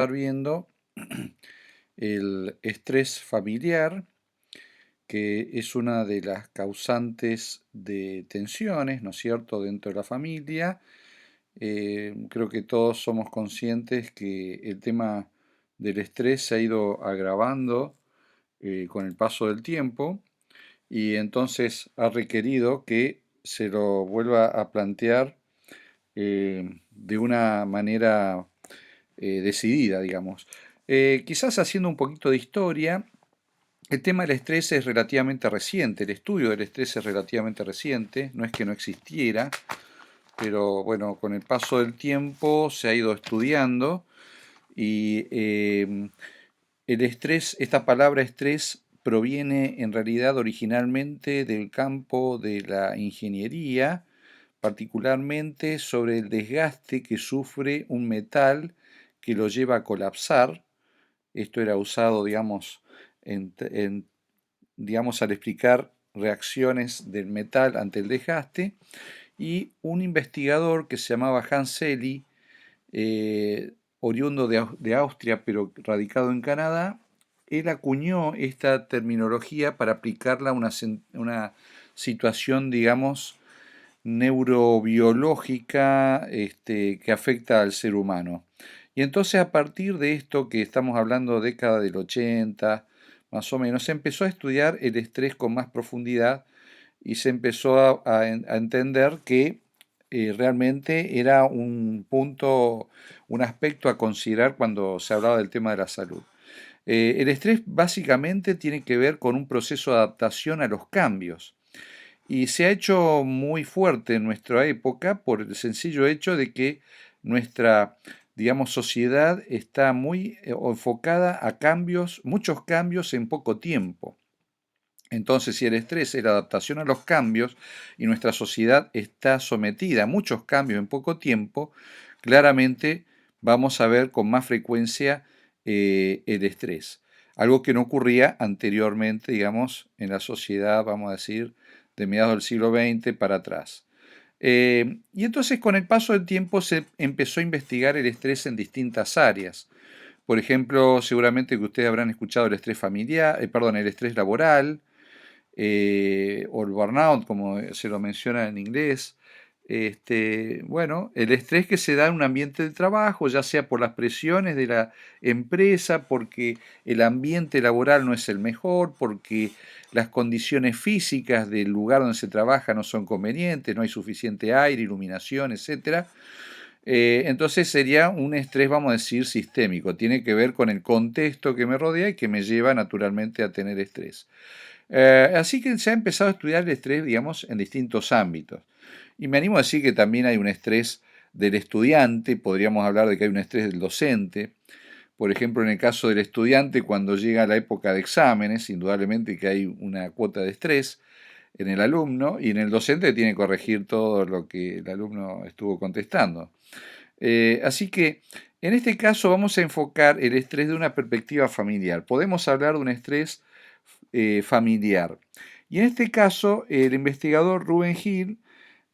estar viendo el estrés familiar, que es una de las causantes de tensiones, ¿no es cierto?, dentro de la familia. Creo que todos somos conscientes que el tema del estrés se ha ido agravando con el paso del tiempo y entonces ha requerido que se lo vuelva a plantear de una manera decidida, digamos. Quizás haciendo un poquito de historia, el tema del estrés es relativamente reciente, el estudio del estrés es relativamente reciente, no es que no existiera, pero bueno, con el paso del tiempo se ha ido estudiando y el estrés, esta palabra estrés proviene en realidad originalmente del campo de la ingeniería, particularmente sobre el desgaste que sufre un metal que lo lleva a colapsar. Esto era usado, digamos, digamos, al explicar reacciones del metal ante el desgaste. Y un investigador que se llamaba Hans Selye, oriundo de Austria, pero radicado en Canadá, él acuñó esta terminología para aplicarla a una situación, digamos, neurobiológica que afecta al ser humano. Y entonces a partir de esto que estamos hablando, década del 80, más o menos, se empezó a estudiar el estrés con más profundidad y se empezó a entender que realmente era un punto, un aspecto a considerar cuando se hablaba del tema de la salud. El estrés básicamente tiene que ver con un proceso de adaptación a los cambios. Y se ha hecho muy fuerte en nuestra época por el sencillo hecho de que nuestra, digamos, sociedad está muy enfocada a cambios, muchos cambios en poco tiempo. Entonces, si el estrés es la adaptación a los cambios y nuestra sociedad está sometida a muchos cambios en poco tiempo, claramente vamos a ver con más frecuencia el estrés. Algo que no ocurría anteriormente, digamos, en la sociedad, vamos a decir, de mediados del siglo XX para atrás. Y entonces con el paso del tiempo se empezó a investigar el estrés en distintas áreas. Por ejemplo, seguramente que ustedes habrán escuchado el estrés familiar, perdón, el estrés laboral, o el burnout, como se lo menciona en inglés. Bueno, el estrés que se da en un ambiente de trabajo, ya sea por las presiones de la empresa, porque el ambiente laboral no es el mejor, porque las condiciones físicas del lugar donde se trabaja no son convenientes, no hay suficiente aire, iluminación, etcétera. Entonces sería un estrés, vamos a decir, sistémico. Tiene que ver con el contexto que me rodea y que me lleva naturalmente a tener estrés. Así que se ha empezado a estudiar el estrés, digamos, en distintos ámbitos. Y me animo a decir que también hay un estrés del estudiante, podríamos hablar de que hay un estrés del docente. Por ejemplo, en el caso del estudiante, cuando llega la época de exámenes, indudablemente que hay una cuota de estrés en el alumno y en el docente que tiene que corregir todo lo que el alumno estuvo contestando. Así que en este caso vamos a enfocar el estrés de una perspectiva familiar. Podemos hablar de un estrés familiar. Y en este caso, el investigador Rubén Hill,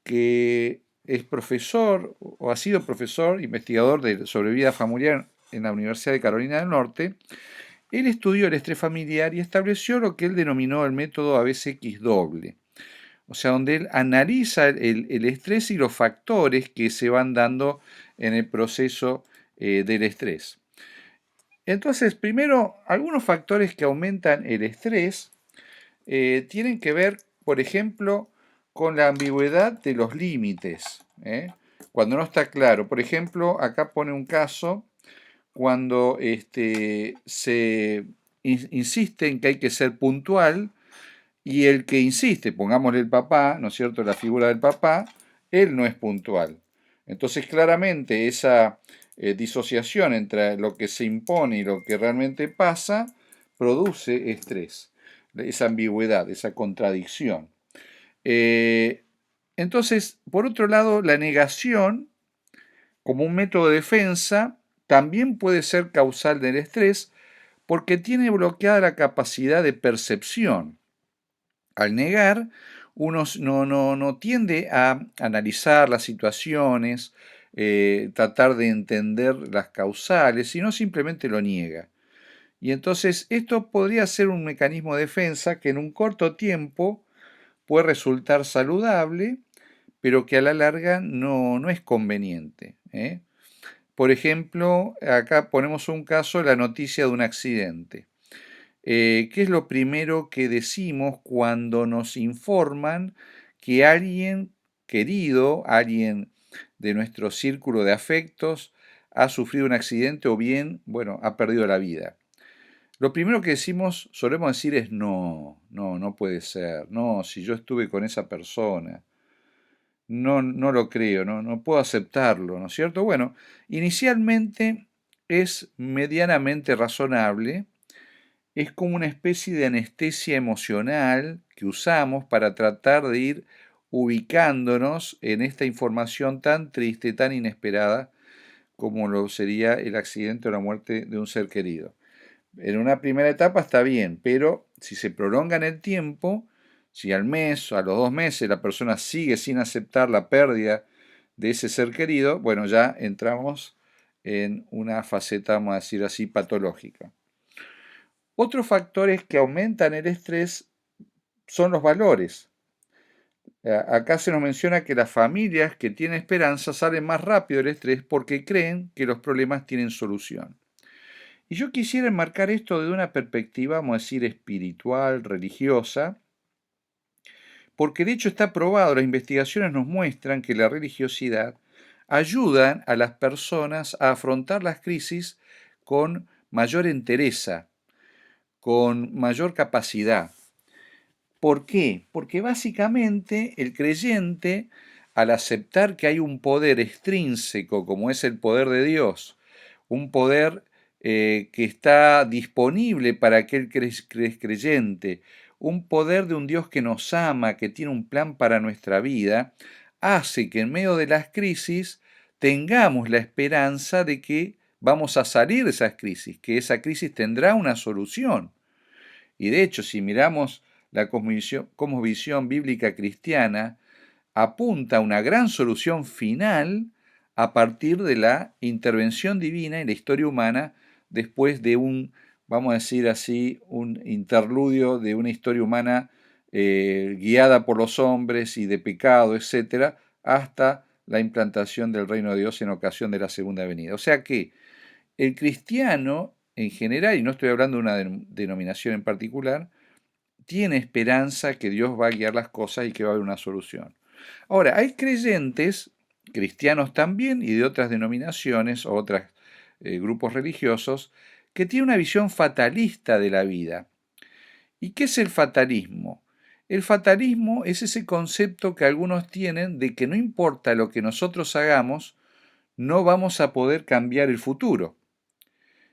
que es profesor o ha sido profesor, investigador sobre vida familiar en la Universidad de Carolina del Norte, él estudió el estrés familiar y estableció lo que él denominó el método ABCX doble. O sea, donde él analiza el estrés y los factores que se van dando en el proceso del estrés. Entonces, primero, algunos factores que aumentan el estrés tienen que ver, por ejemplo, con la ambigüedad de los límites. Cuando no está claro. Por ejemplo, acá pone un caso cuando se insiste en que hay que ser puntual y el que insiste, pongámosle el papá, ¿no es cierto?, la figura del papá, él no es puntual. Entonces, claramente, esa disociación entre lo que se impone y lo que realmente pasa produce estrés, esa ambigüedad, esa contradicción. Eh, entonces, por otro lado, la negación, como un método de defensa, también puede ser causal del estrés porque tiene bloqueada la capacidad de percepción. Al negar, uno no tiende a analizar las situaciones, tratar de entender las causales, sino simplemente lo niega. Y entonces esto podría ser un mecanismo de defensa que en un corto tiempo puede resultar saludable, pero que a la larga no es conveniente, ¿eh? Por ejemplo, acá ponemos un caso, la noticia de un accidente. ¿Qué es lo primero que decimos cuando nos informan que alguien querido, alguien de nuestro círculo de afectos, ha sufrido un accidente o bien, bueno, ha perdido la vida? Lo primero que decimos, solemos decir es no puede ser, no, si yo estuve con esa persona, no lo creo, no puedo aceptarlo, ¿no es cierto? Bueno, inicialmente es medianamente razonable, es como una especie de anestesia emocional que usamos para tratar de ir ubicándonos en esta información tan triste, tan inesperada como lo sería el accidente o la muerte de un ser querido. En una primera etapa está bien, pero si se prolonga en el tiempo, si al mes o a los 2 meses la persona sigue sin aceptar la pérdida de ese ser querido, bueno, ya entramos en una faceta, vamos a decir así, patológica. Otros factores que aumentan el estrés son los valores. Acá se nos menciona que las familias que tienen esperanza salen más rápido del estrés porque creen que los problemas tienen solución. Y yo quisiera enmarcar esto desde una perspectiva, vamos a decir, espiritual, religiosa, porque de hecho está probado, las investigaciones nos muestran que la religiosidad ayuda a las personas a afrontar las crisis con mayor entereza, con mayor capacidad. ¿Por qué? Porque básicamente el creyente, al aceptar que hay un poder extrínseco, como es el poder de Dios, un poder que está disponible para aquel que es creyente, un poder de un Dios que nos ama, que tiene un plan para nuestra vida, hace que en medio de las crisis tengamos la esperanza de que vamos a salir de esas crisis, que esa crisis tendrá una solución. Y de hecho, si miramos la cosmovisión bíblica cristiana, apunta a una gran solución final a partir de la intervención divina en la historia humana después de un, vamos a decir así, un interludio de una historia humana guiada por los hombres y de pecado, etcétera, hasta la implantación del reino de Dios en ocasión de la segunda venida. O sea que el cristiano en general, y no estoy hablando de una denominación en particular, tiene esperanza que Dios va a guiar las cosas y que va a haber una solución. Ahora, hay creyentes, cristianos también, y de otras denominaciones o otros grupos religiosos, que tienen una visión fatalista de la vida. ¿Y qué es el fatalismo? El fatalismo es ese concepto que algunos tienen de que no importa lo que nosotros hagamos, no vamos a poder cambiar el futuro.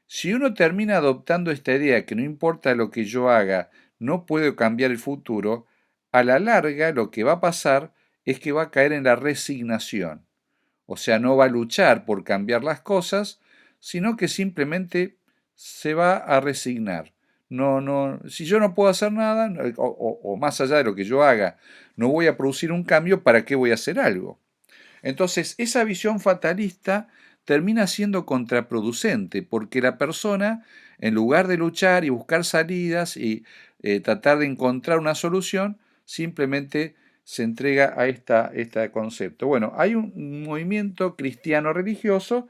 Si uno termina adoptando esta idea que no importa lo que yo haga, no puedo cambiar el futuro, a la larga lo que va a pasar es que va a caer en la resignación. O sea, no va a luchar por cambiar las cosas, sino que simplemente se va a resignar. Si yo no puedo hacer nada, o más allá de lo que yo haga, no voy a producir un cambio, ¿para qué voy a hacer algo? Entonces, esa visión fatalista termina siendo contraproducente, porque la persona, en lugar de luchar y buscar salidas y tratar de encontrar una solución, simplemente se entrega a este concepto. Bueno, hay un movimiento cristiano religioso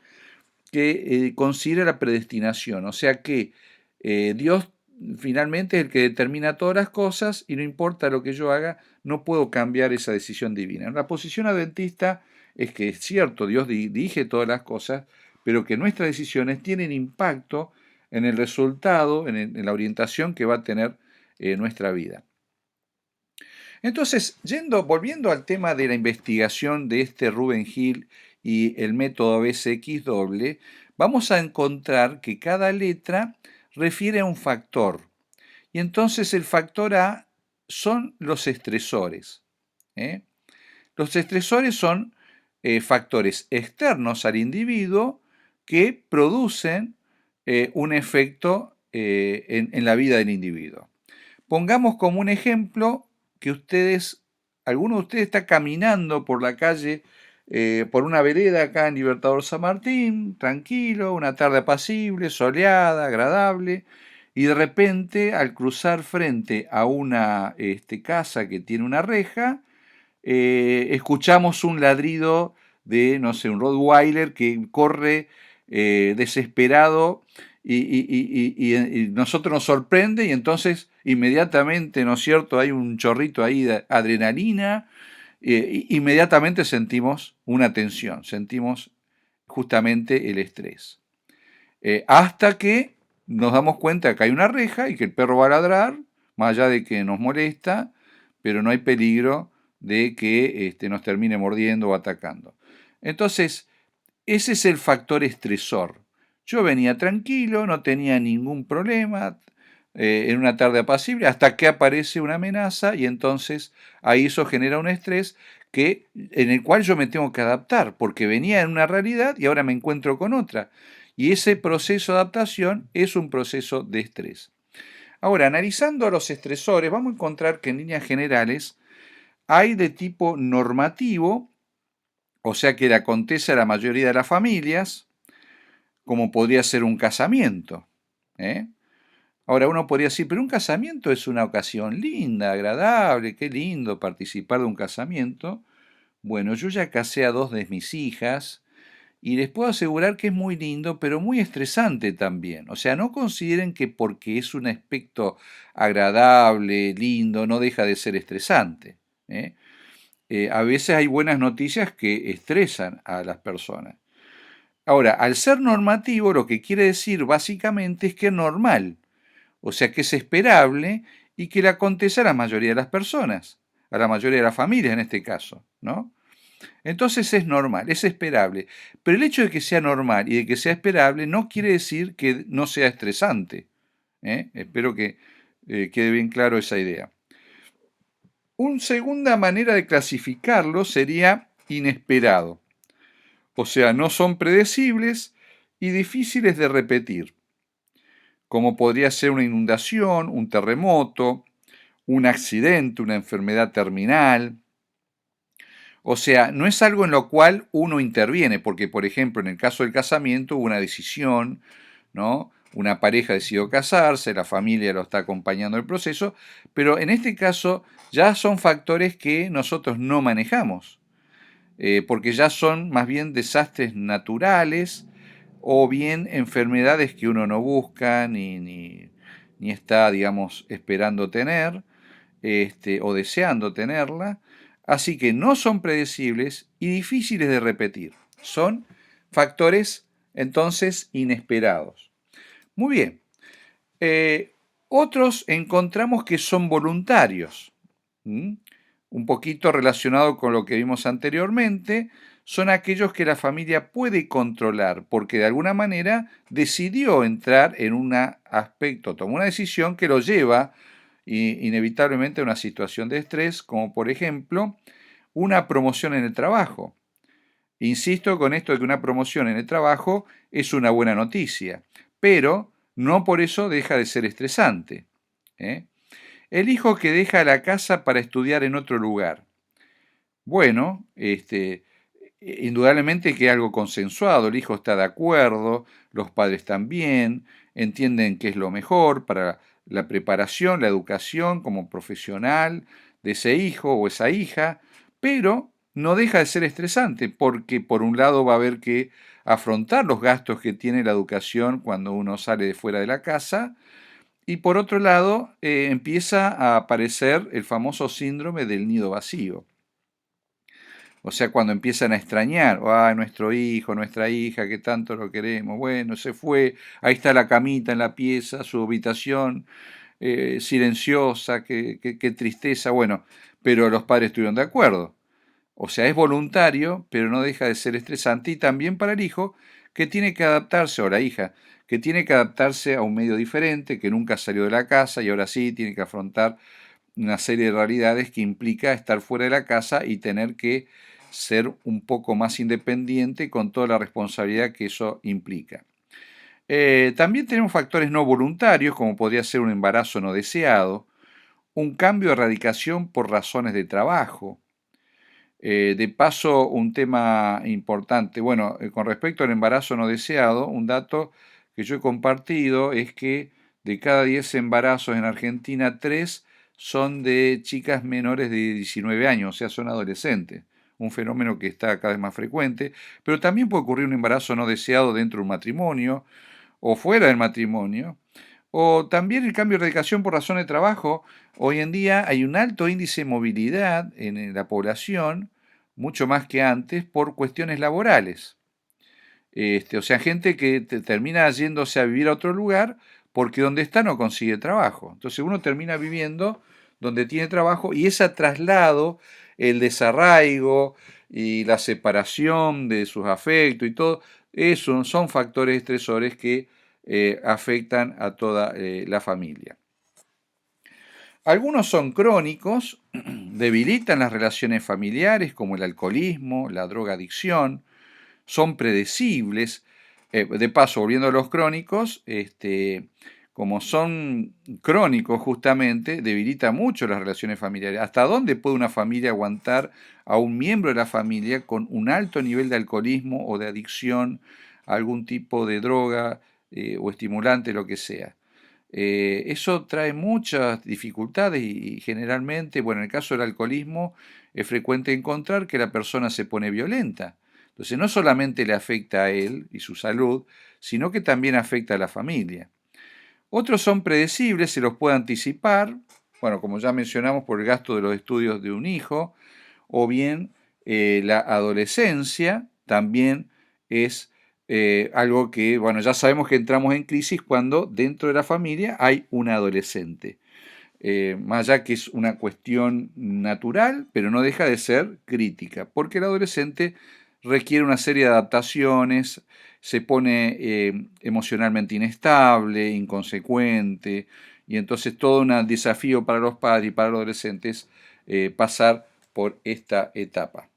que considera la predestinación, o sea que Dios finalmente es el que determina todas las cosas y no importa lo que yo haga, no puedo cambiar esa decisión divina. La posición adventista es que es cierto, Dios dirige todas las cosas, pero que nuestras decisiones tienen impacto en el resultado, en la orientación que va a tener nuestra vida. Entonces, volviendo al tema de la investigación de este Rubén Hill y el método ABCX, vamos a encontrar que cada letra refiere a un factor. Y entonces el factor A son los estresores, ¿eh? Los estresores son factores externos al individuo que producen un efecto en la vida del individuo. Pongamos como un ejemplo que alguno de ustedes está caminando por la calle por una vereda acá en Libertador San Martín, tranquilo, una tarde apacible, soleada, agradable, y de repente al cruzar frente a una casa que tiene una reja, escuchamos un ladrido de, no sé, un Rottweiler que corre desesperado y nosotros nos sorprende y entonces inmediatamente, ¿no es cierto?, hay un chorrito ahí de adrenalina, inmediatamente sentimos una tensión, sentimos justamente el estrés. Hasta que nos damos cuenta que hay una reja y que el perro va a ladrar, más allá de que nos molesta, pero no hay peligro de que nos termine mordiendo o atacando. Entonces, ese es el factor estresor. Yo venía tranquilo, no tenía ningún problema, en una tarde apacible, hasta que aparece una amenaza y entonces ahí eso genera un estrés en el cual yo me tengo que adaptar, porque venía en una realidad y ahora me encuentro con otra. Y ese proceso de adaptación es un proceso de estrés. Ahora, analizando a los estresores, vamos a encontrar que en líneas generales hay de tipo normativo, o sea que le acontece a la mayoría de las familias, como podría ser un casamiento. ¿eh? Ahora uno podría decir, pero un casamiento es una ocasión linda, agradable, qué lindo participar de un casamiento. Bueno, yo ya casé a dos de mis hijas y les puedo asegurar que es muy lindo, pero muy estresante también. O sea, no consideren que porque es un aspecto agradable, lindo, no deja de ser estresante. ¿eh? A veces hay buenas noticias que estresan a las personas. Ahora, al ser normativo, lo que quiere decir básicamente es que es normal, o sea que es esperable y que le acontece a la mayoría de las personas, a la mayoría de las familias en este caso, ¿no? Entonces es normal, es esperable. Pero el hecho de que sea normal y de que sea esperable no quiere decir que no sea estresante. Espero que quede bien claro esa idea. Una segunda manera de clasificarlo sería inesperado. O sea, no son predecibles y difíciles de repetir, como podría ser una inundación, un terremoto, un accidente, una enfermedad terminal. O sea, no es algo en lo cual uno interviene, porque por ejemplo en el caso del casamiento hubo una decisión, ¿no? Una pareja decidió casarse, la familia lo está acompañando en el proceso, pero en este caso ya son factores que nosotros no manejamos, porque ya son más bien desastres naturales o bien enfermedades que uno no busca ni está, digamos, esperando tener, o deseando tenerla, así que no son predecibles y difíciles de repetir. Son factores entonces inesperados. Muy bien. Otros encontramos que son voluntarios. Un poquito relacionado con lo que vimos anteriormente, son aquellos que la familia puede controlar porque de alguna manera decidió entrar en un aspecto, tomó una decisión que lo lleva inevitablemente a una situación de estrés, como por ejemplo una promoción en el trabajo. Insisto con esto de que una promoción en el trabajo es una buena noticia, pero no por eso deja de ser estresante. ¿eh? El hijo que deja la casa para estudiar en otro lugar. Bueno, indudablemente que es algo consensuado, el hijo está de acuerdo, los padres también, entienden que es lo mejor para la preparación, la educación como profesional de ese hijo o esa hija, pero no deja de ser estresante porque por un lado va a haber que afrontar los gastos que tiene la educación cuando uno sale de fuera de la casa y por otro lado empieza a aparecer el famoso síndrome del nido vacío. O sea, cuando empiezan a extrañar, nuestro hijo, nuestra hija, que tanto lo queremos, bueno, se fue, ahí está la camita en la pieza, su habitación, silenciosa, qué tristeza, bueno, pero los padres estuvieron de acuerdo. O sea, es voluntario, pero no deja de ser estresante y también para el hijo que tiene que adaptarse, o la hija, que tiene que adaptarse a un medio diferente, que nunca salió de la casa y ahora sí tiene que afrontar una serie de realidades que implica estar fuera de la casa y tener que ser un poco más independiente con toda la responsabilidad que eso implica. También tenemos factores no voluntarios, como podría ser un embarazo no deseado, un cambio de radicación por razones de trabajo, De paso, un tema importante, bueno, con respecto al embarazo no deseado, un dato que yo he compartido es que de cada 10 embarazos en Argentina, 3 son de chicas menores de 19 años, o sea, son adolescentes. Un fenómeno que está cada vez más frecuente, pero también puede ocurrir un embarazo no deseado dentro de un matrimonio o fuera del matrimonio, o también el cambio de radicación por razón de trabajo. Hoy en día hay un alto índice de movilidad en la población, mucho más que antes, por cuestiones laborales. O sea, gente que termina yéndose a vivir a otro lugar porque donde está no consigue trabajo. Entonces uno termina viviendo donde tiene trabajo y ese traslado, el desarraigo y la separación de sus afectos y todo, eso son factores estresores que afectan a toda la familia. Algunos son crónicos, debilitan las relaciones familiares como el alcoholismo, la drogadicción, son predecibles. De paso, volviendo a los crónicos, como son crónicos justamente, debilita mucho las relaciones familiares. ¿Hasta dónde puede una familia aguantar a un miembro de la familia con un alto nivel de alcoholismo o de adicción a algún tipo de droga o estimulante, lo que sea? Eso trae muchas dificultades y generalmente, bueno, en el caso del alcoholismo es frecuente encontrar que la persona se pone violenta. Entonces no solamente le afecta a él y su salud, sino que también afecta a la familia. Otros son predecibles, se los puede anticipar, bueno, como ya mencionamos, por el gasto de los estudios de un hijo, o bien la adolescencia también es algo que, bueno, ya sabemos que entramos en crisis cuando dentro de la familia hay un adolescente. Más allá que es una cuestión natural, pero no deja de ser crítica, porque el adolescente requiere una serie de adaptaciones, se pone emocionalmente inestable, inconsecuente, y entonces todo un desafío para los padres y para los adolescentes pasar por esta etapa.